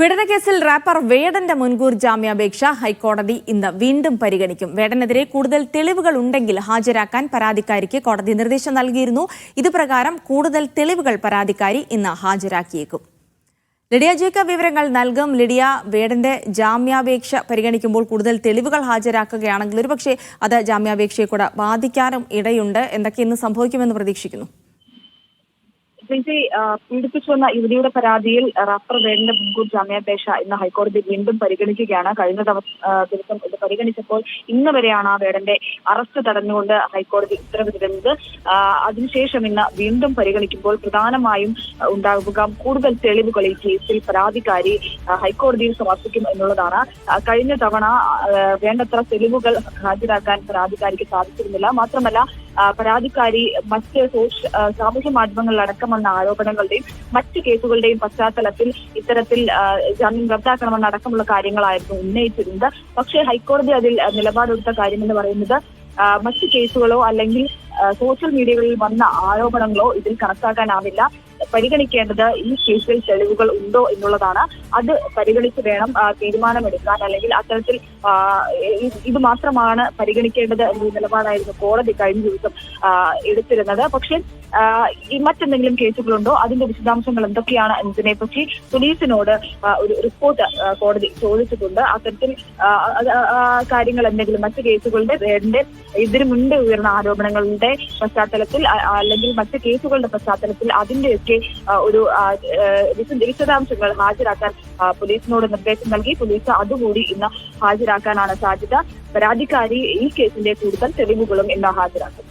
പീഡനക്കേസിൽ wrapper വേടന്റെ മുൻകൂർ ജാമ്യാപേക്ഷ ഹൈക്കോടതി ഇന്ന് വീണ്ടും പരിഗണിക്കും. വേടനെതിരെ കൂടുതൽ തെളിവുകൾ ഉണ്ടെങ്കിൽ ഹാജരാക്കാൻ പരാതിക്കാരിക്ക് കോടതി നിർദ്ദേശം നൽകിയിരുന്നു. ഇതുപ്രകാരം കൂടുതൽ തെളിവുകൾ പരാതിക്കാരി ഇന്ന് ഹാജരാക്കിയേക്കും. ലിഡിയ ജേക്കബ് വിവരങ്ങൾ നൽകും. ലിഡിയ, വേടന്റെ ജാമ്യാപേക്ഷ പരിഗണിക്കുമ്പോൾ കൂടുതൽ തെളിവുകൾ ഹാജരാക്കുകയാണെങ്കിൽ ഒരുപക്ഷെ അത് ജാമ്യാപേക്ഷയെ കൂടെ ബാധിക്കാനും ഇടയുണ്ട്. എന്തൊക്കെ ഇന്ന് സംഭവിക്കുമെന്ന് പ്രതീക്ഷിക്കുന്നു? പീഡിപ്പിച്ചുവന്ന യുവതിയുടെ പരാതിയിൽ റാപ്പർ വേടന്റെ മുൻകൂർ ജാമ്യാപേക്ഷ ഇന്ന് ഹൈക്കോടതി വീണ്ടും പരിഗണിക്കുകയാണ്. കഴിഞ്ഞ ദിവസം ഇത് പരിഗണിച്ചപ്പോൾ ഇന്ന് വരെയാണ് ആ വേടന്റെ അറസ്റ്റ് തടഞ്ഞുകൊണ്ട് ഹൈക്കോടതി ഉത്തരവിട്ടിരുന്നത്. അതിനുശേഷം ഇന്ന് വീണ്ടും പരിഗണിക്കുമ്പോൾ പ്രധാനമായും ഉണ്ടാകുക കൂടുതൽ തെളിവുകൾ ഈ കേസിൽ പരാതിക്കാരി ഹൈക്കോടതിയിൽ സമർപ്പിക്കും എന്നുള്ളതാണ്. കഴിഞ്ഞ തവണ വേണ്ടത്ര തെളിവുകൾ ഹാജരാക്കാൻ പരാതിക്കാരിക്ക് സാധിച്ചിരുന്നില്ല. മാത്രമല്ല പരാതിക്കാരി മറ്റ് സാമൂഹ്യ മാധ്യമങ്ങളിലടക്കം വന്ന ആരോപണങ്ങളുടെയും മറ്റ് കേസുകളുടെയും പശ്ചാത്തലത്തിൽ ഇത്തരത്തിൽ ജാമ്യം റദ്ദാക്കണമെന്ന അടക്കമുള്ള കാര്യങ്ങളായിരുന്നു ഉന്നയിച്ചിരുന്നത്. പക്ഷേ ഹൈക്കോടതി അതിൽ നിലപാടെടുത്ത കാര്യമെന്ന് പറയുന്നത് മറ്റ് കേസുകളോ അല്ലെങ്കിൽ സോഷ്യൽ മീഡിയകളിൽ വന്ന ആരോപണങ്ങളോ ഇതിൽ കണക്കാക്കാനാവില്ല. പരിഗണിക്കേണ്ടത് ഈ കേസിൽ തെളിവുകൾ ഉണ്ടോ എന്നുള്ളതാണ്. അത് പരിഗണിച്ച് വേണം തീരുമാനമെടുക്കാൻ. അല്ലെങ്കിൽ അത്തരത്തിൽ ഇത് മാത്രമാണ് പരിഗണിക്കേണ്ടത് എന്നൊരു നിലപാടായിരുന്നു കോടതി കഴിഞ്ഞ ദിവസം എടുത്തിരുന്നത്. പക്ഷേ ഈ മറ്റെന്തെങ്കിലും കേസുകളുണ്ടോ, അതിന്റെ വിശദാംശങ്ങൾ എന്തൊക്കെയാണ് എന്നതിനെപ്പറ്റി പോലീസിനോട് ഒരു റിപ്പോർട്ട് കോടതി ചോദിച്ചിട്ടുണ്ട്. അത്തരത്തിൽ കാര്യങ്ങൾ എന്തെങ്കിലും മറ്റ് കേസുകളുടെ ഇതിനു മുൻപ് ഉയർന്ന ആരോപണങ്ങളുടെ പശ്ചാത്തലത്തിൽ അല്ലെങ്കിൽ മറ്റ് കേസുകളുടെ പശ്ചാത്തലത്തിൽ അതിന്റെയൊക്കെ ഒരു വിശദാംശങ്ങൾ ഹാജരാക്കാൻ പോലീസിനോട് നിർദ്ദേശം നൽകി. പോലീസ് അതുകൂടി ഇന്ന് ഹാജരാക്കാനാണ് സാധ്യത. പരാതിക്കാരി ഈ കേസിന്റെ കൂടുതൽ തെളിവുകളും ഇന്ന് ഹാജരാക്കും.